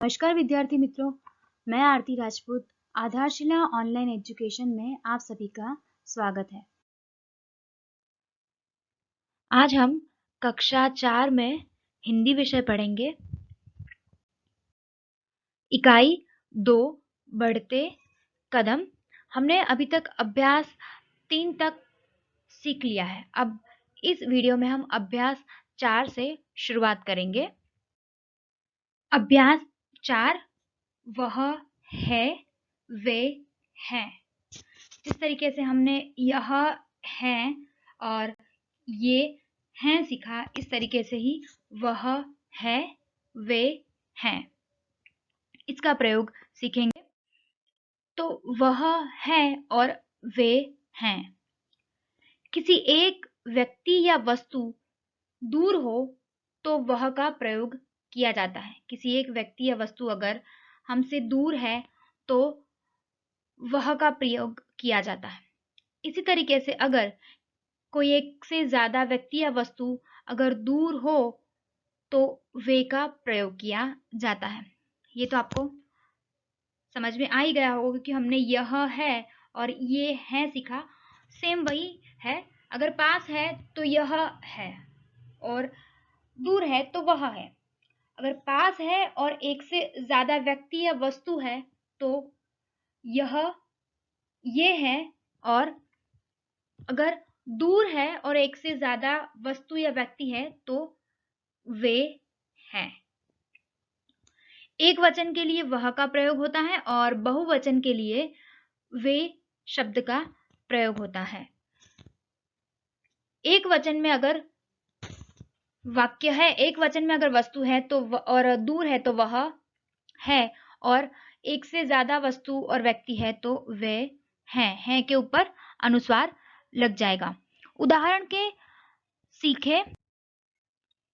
नमस्कार विद्यार्थी मित्रों, मैं आरती राजपूत आधारशिला ऑनलाइन एजुकेशन में आप सभी का स्वागत है। आज हम कक्षा 4 में हिंदी विषय पढ़ेंगे। इकाई 2 बढ़ते कदम। हमने अभी तक अभ्यास 3 तक सीख लिया है। अब इस वीडियो में हम अभ्यास 4 से शुरुआत करेंगे। अभ्यास 4 वह है, वे हैं। जिस तरीके से हमने यह है और ये हैं सीखा, इस तरीके से ही वह है, वे हैं इसका प्रयोग सीखेंगे। तो वह है और वे हैं। किसी एक व्यक्ति या वस्तु दूर हो तो वह का प्रयोग किया जाता है। किसी एक व्यक्ति या वस्तु अगर हमसे दूर है तो वह का प्रयोग किया जाता है। इसी तरीके से अगर कोई एक से ज्यादा व्यक्ति या वस्तु अगर दूर हो तो वे का प्रयोग किया जाता है। ये तो आपको समझ में आ ही गया होगा क्योंकि हमने यह है और ये है सीखा। सेम वही है। अगर पास है तो यह है और दूर है तो वह है। अगर पास है और एक से ज्यादा व्यक्ति या वस्तु है तो यह ये है, और अगर दूर है और एक से ज्यादा वस्तु या व्यक्ति है तो वे हैं। एक वचन के लिए वह का प्रयोग होता है और बहुवचन के लिए वे शब्द का प्रयोग होता है। एक वचन में अगर वाक्य है, एक वचन में अगर वस्तु है तो और दूर है तो वह है, और एक से ज्यादा वस्तु और व्यक्ति है तो वे हैं के ऊपर अनुस्वार लग जाएगा। उदाहरण के सीखे।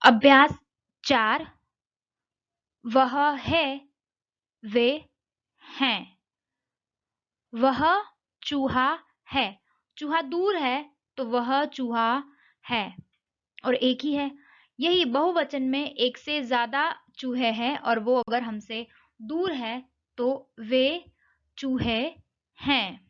अभ्यास 4 वह है, वे हैं। वह चूहा है। चूहा दूर है तो वह चूहा है और एक ही है। यही बहुवचन में एक से ज्यादा चूहे हैं और वो अगर हमसे दूर है तो वे चूहे हैं।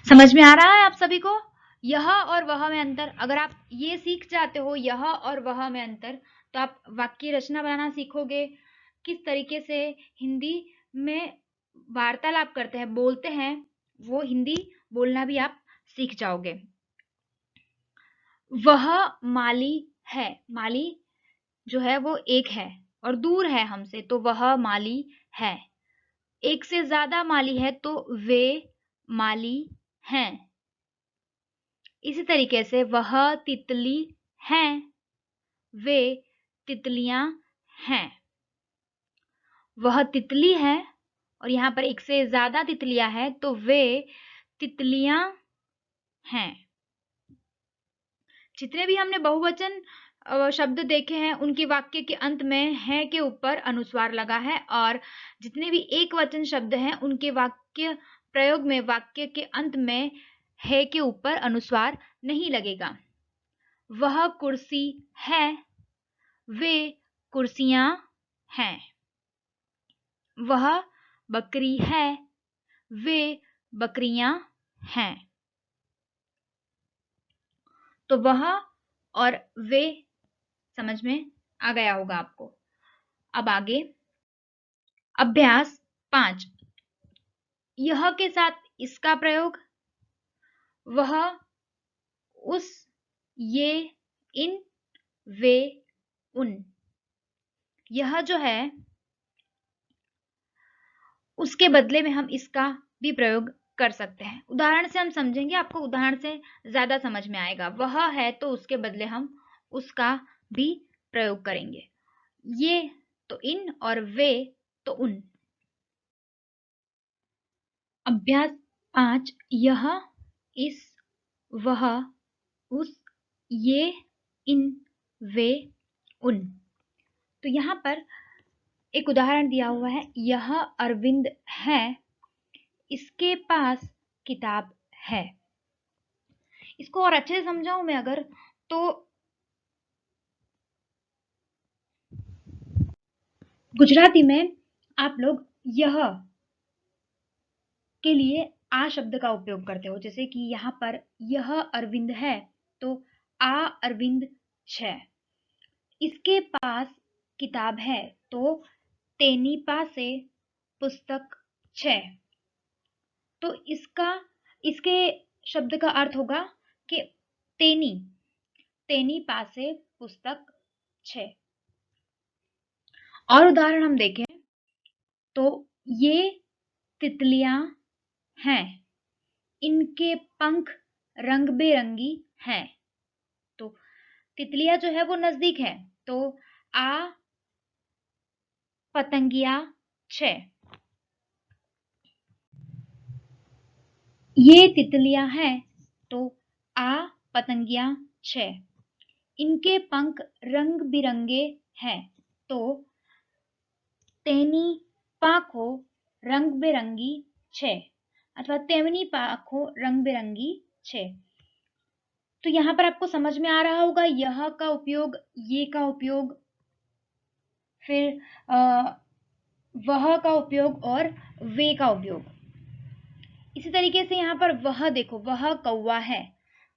समझ में आ रहा है आप सभी को? यह और वह में अंतर, अगर आप ये सीख जाते हो यह और वह में अंतर, तो आप वाक्य रचना बनाना सीखोगे। किस तरीके से हिंदी में वार्तालाप करते हैं, बोलते हैं, वो हिंदी बोलना भी आप सीख जाओगे। वह माली है। माली जो है वो एक है और दूर है हमसे तो वह माली है। एक से ज्यादा माली है तो वे माली हैं। इसी तरीके से वह तितली हैं, वे तितलियां हैं। वह तितली है और यहाँ पर एक से ज्यादा तितलियां हैं तो वे तितलियां हैं। जितने भी हमने बहुवचन शब्द देखे हैं उनके वाक्य के अंत में है के ऊपर अनुस्वार लगा है, और जितने भी एक वचन शब्द हैं उनके वाक्य प्रयोग में वाक्य के अंत में है के ऊपर अनुस्वार नहीं लगेगा। वह कुर्सी है, वे कुर्सियां हैं। वह बकरी है, वे बकरियां हैं। तो वह और वे समझ में आ गया होगा आपको। अब आगे अभ्यास 5। यह के साथ इसका प्रयोग। वह, उस, ये, इन, वे, उन। यह जो है उसके बदले में हम इसका भी प्रयोग कर सकते हैं। उदाहरण से हम समझेंगे, आपको उदाहरण से ज्यादा समझ में आएगा। वह है तो उसके बदले हम उसका भी प्रयोग करेंगे। ये तो इन और वे तो उन। अभ्यास 5। यह, इस, वह, उस, ये, इन, वे, उन। तो यहाँ पर एक उदाहरण दिया हुआ है। यह अरविंद है, इसके पास किताब है। इसको और अच्छे से समझाऊं मैं अगर, तो गुजराती में आप लोग यह के लिए आ शब्द का उपयोग करते हो, जैसे कि यहाँ पर यह अरविंद है तो आ अरविंद छे। इसके पास किताब है तो तेनी पासे पुस्तक छे। तो इसके शब्द का अर्थ होगा कि तेनी तेनी पासे पुस्तक छे। और उदाहरण हम देखें तो ये तितलियां हैं, इनके पंख रंग बेरंगी हैं। तो तितलियां जो है वो नजदीक है तो आ पतंगिया छे। ये तितलियां हैं तो आ पतंगिया छे। इनके पंख रंग बिरंगे हैं तो तेनी पाखो रंग बेरंगी छे अथवा तेमनी पाखो रंग बेरंगी छे। तो यहाँ पर आपको समझ में आ रहा होगा यह का उपयोग, ये का उपयोग, फिर वह का उपयोग और वे का उपयोग। इसी तरीके से यहाँ पर वह देखो, वह कौवा है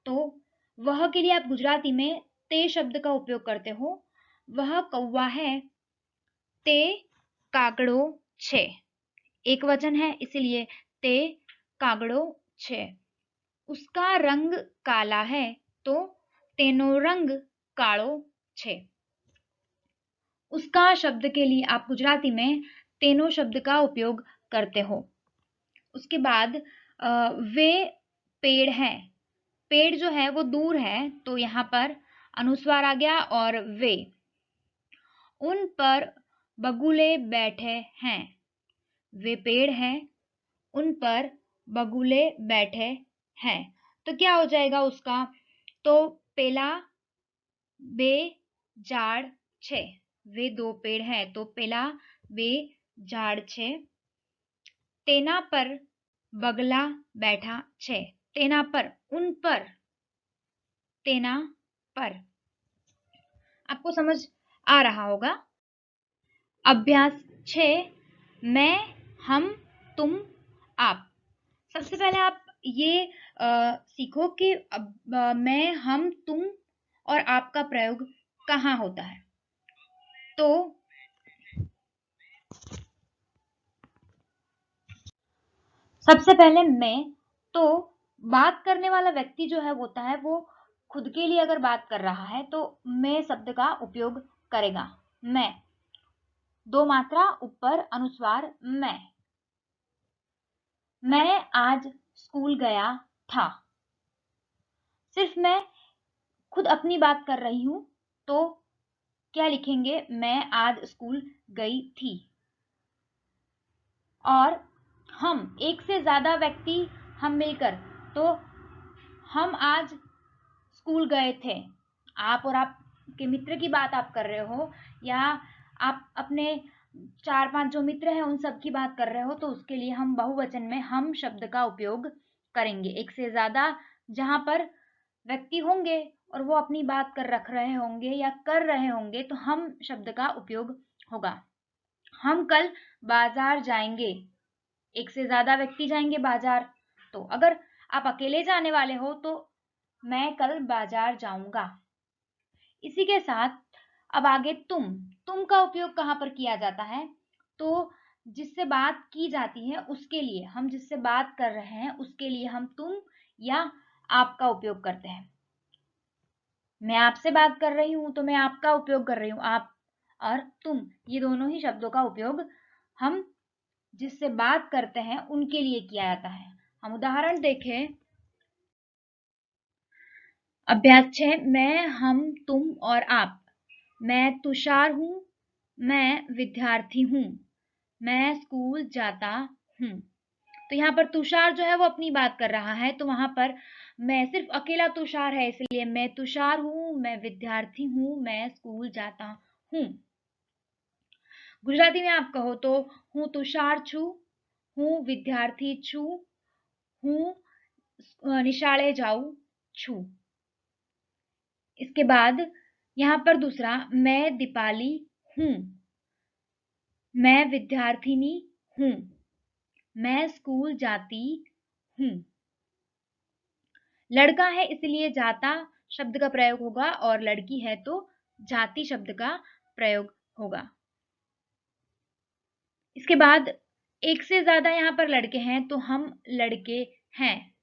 तो वह के लिए आप गुजराती में ते शब्द का उपयोग करते हो। वह कौवा है ते कागड़ो छे। एक वचन है इसलिए ते कागड़ो छे। उसका रंग काला है तो तेनो रंग कालो छे। उसका शब्द के लिए आप गुजराती में तेनो शब्द का उपयोग करते हो। उसके बाद वे पेड़ हैं। पेड़ जो है वो दूर है तो यहाँ पर अनुस्वार आ गया और वे। उन पर बगुले बैठे हैं। वे पेड़ हैं, उन पर बगुले बैठे हैं। तो क्या हो जाएगा उसका? तो पेला बे झाड़ छे। वे दो पेड़ हैं तो पेला बे झाड़ छे। तेना पर बगला बैठा छे। तेना पर, उन पर, तेना पर। आपको समझ आ रहा होगा। अभ्यास 6 मैं, हम, तुम, आप। सबसे पहले आप ये सीखो कि मैं, हम, तुम और आप का प्रयोग कहाँ होता है। तो सबसे पहले मैं, तो बात करने वाला व्यक्ति जो है होता है वो खुद के लिए अगर बात कर रहा है तो मैं शब्द का उपयोग करेगा। मैं, दो मात्रा ऊपर अनुस्वार मैं आज स्कूल गया था। सिर्फ मैं खुद अपनी बात कर रही हूं तो क्या लिखेंगे? मैं आज स्कूल गई थी। और हम, एक से ज्यादा व्यक्ति हम मिलकर, तो हम आज स्कूल गए थे। आप और आपके मित्र की बात आप कर रहे हो या आप अपने 4-5 जो मित्र हैं उन सब की बात कर रहे हो तो उसके लिए हम बहुवचन में हम शब्द का उपयोग करेंगे। एक से ज्यादा जहां पर व्यक्ति होंगे और वो अपनी बात कर रख रहे होंगे या कर रहे होंगे तो हम शब्द का उपयोग होगा। हम कल बाजार जाएंगे। एक से ज्यादा व्यक्ति जाएंगे बाजार। तो अगर आप अकेले जाने वाले हो तो मैं कल बाजार जाऊंगा। इसी के साथ अब आगे तुम का उपयोग कहाँ पर किया जाता है? तो जिससे बात की जाती है उसके लिए, हम जिससे बात कर रहे हैं उसके लिए हम तुम या आप का उपयोग करते हैं। मैं आपसे बात कर रही हूं तो मैं आपका उपयोग कर रही हूं। आप और तुम, ये दोनों ही शब्दों का उपयोग हम जिससे बात करते हैं उनके लिए किया जाता है। हम उदाहरण देखें। अभ्यास 6 मैं, हम, तुम और आप। मैं तुषार हूं, मैं विद्यार्थी हूं, मैं स्कूल जाता हूं। तो यहाँ पर तुषार जो है वो अपनी बात कर रहा है तो वहां पर मैं, सिर्फ अकेला तुषार है इसलिए मैं तुषार हूं, मैं विद्यार्थी हूं, मैं स्कूल जाता हूं। गुजराती में आप कहो तो हूँ तुषार छू, हूँ विद्यार्थी छू, हूँ निशाले जाऊं छू। इसके बाद यहाँ पर दूसरा मैं दीपाली हूँ। मैं विद्यार्थिनी हूँ। मैं स्कूल जाती हूँ। लड़का है इसलिए जाता शब्द का प्रयोग होगा और लड़की है तो जाति शब्द का प्रयोग होगा। इसके बाद एक से ज्यादा यहाँ पर लड़के हैं तो हम लड़के हैं।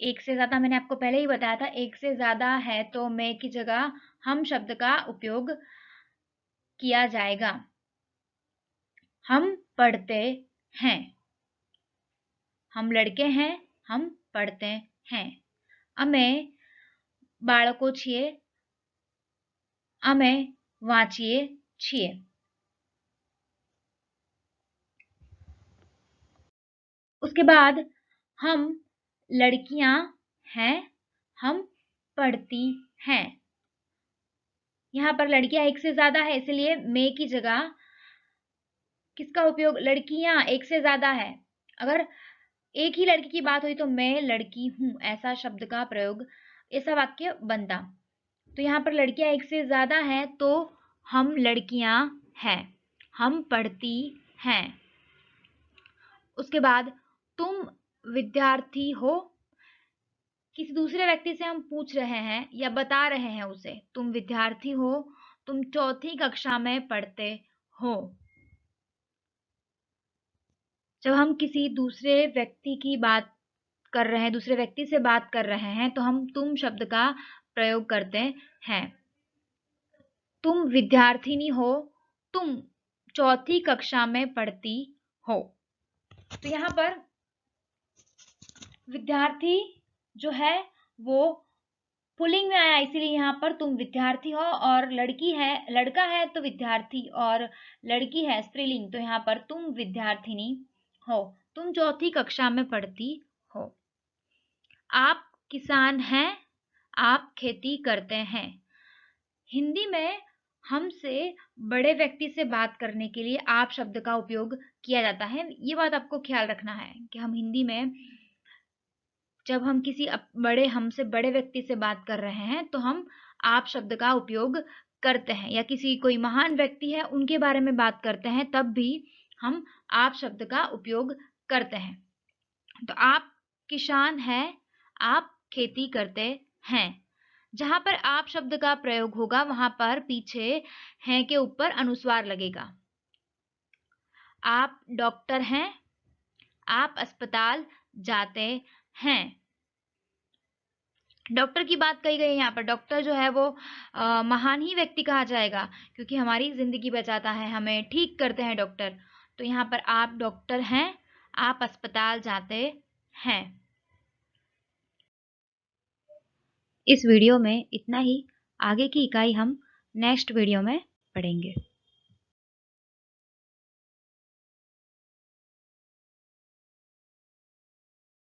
एक से ज्यादा मैंने आपको पहले ही बताया था, एक से ज्यादा है तो मैं की जगह हम शब्द का उपयोग किया जाएगा। हम पढ़ते हैं। हम लड़के हैं, हम पढ़ते हैं। અમે બાળકો છીએ, અમે વાંચીએ છીએ। उसके बाद हम लड़कियां हैं, हम पढ़ती हैं। यहाँ पर लड़कियां एक से ज्यादा है इसलिए मैं की जगह किसका उपयोग, लड़कियां एक से ज्यादा है। अगर एक ही लड़की की बात हुई तो मैं लड़की हूं, ऐसा शब्द का प्रयोग, ऐसा वाक्य बनता। तो यहाँ पर लड़कियां एक से ज्यादा है तो हम लड़कियां हैं, हम पढ़ती हैं। उसके बाद तुम विद्यार्थी हो, किसी दूसरे व्यक्ति से हम पूछ रहे हैं या बता रहे हैं उसे, तुम विद्यार्थी हो, तुम चौथी कक्षा में पढ़ते हो। जब हम किसी दूसरे व्यक्ति की बात कर रहे हैं, दूसरे व्यक्ति से बात कर रहे हैं तो हम तुम शब्द का प्रयोग करते हैं। तुम विद्यार्थिनी हो, तुम चौथी कक्षा में पढ़ती हो। तो यहाँ पर विद्यार्थी जो है वो पुल्लिंग में आया इसीलिए यहाँ पर तुम विद्यार्थी हो, और लड़की है, लड़का है तो विद्यार्थी, और लड़की है स्त्रीलिंग तो यहाँ पर तुम विद्यार्थिनी हो, तुम चौथी कक्षा में पढ़ती हो। आप किसान हैं, आप खेती करते हैं। हिंदी में हमसे बड़े व्यक्ति से बात करने के लिए आप शब्द का उपयोग किया जाता है। ये बात आपको ख्याल रखना है कि हम हिंदी में जब हम किसी हमसे बड़े व्यक्ति से बात कर रहे हैं तो हम आप शब्द का उपयोग करते हैं, या किसी कोई महान व्यक्ति है उनके बारे में बात करते हैं तब भी हम आप शब्द का उपयोग करते हैं। तो आप किसान हैं, आप खेती करते हैं। जहां पर आप शब्द का प्रयोग होगा वहां पर पीछे हैं के ऊपर अनुस्वार लगेगा। आप डॉक्टर हैं, आप अस्पताल जाते हैं। डॉक्टर की बात कही गई है, यहाँ पर डॉक्टर जो है वो महान ही व्यक्ति कहा जाएगा क्योंकि हमारी जिंदगी बचाता है, हमें ठीक करते हैं डॉक्टर। तो यहाँ पर आप डॉक्टर हैं, आप अस्पताल जाते हैं। इस वीडियो में इतना ही। आगे की इकाई हम नेक्स्ट वीडियो में पढ़ेंगे।